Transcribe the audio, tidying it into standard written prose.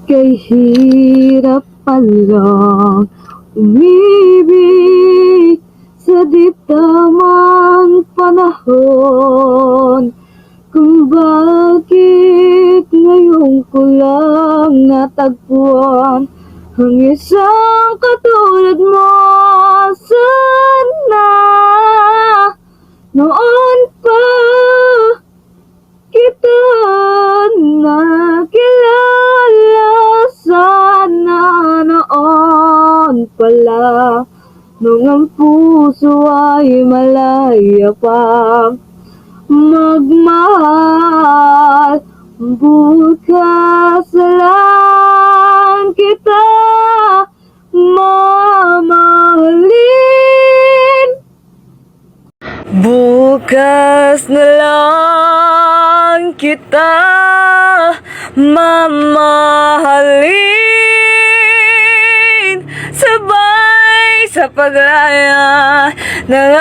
kay hirap palang umibig sa di tamang panahon. Kung bakit ngayon ko lang natagpuan ang isang katulad mo. Sana noon pa kita nakilala. Sana noon pala nung ang puso ay malaya pa magmahal. Bukas na lang kita mamahalin. Bukas na lang kita mamahalin. Sabay sa paglaya ng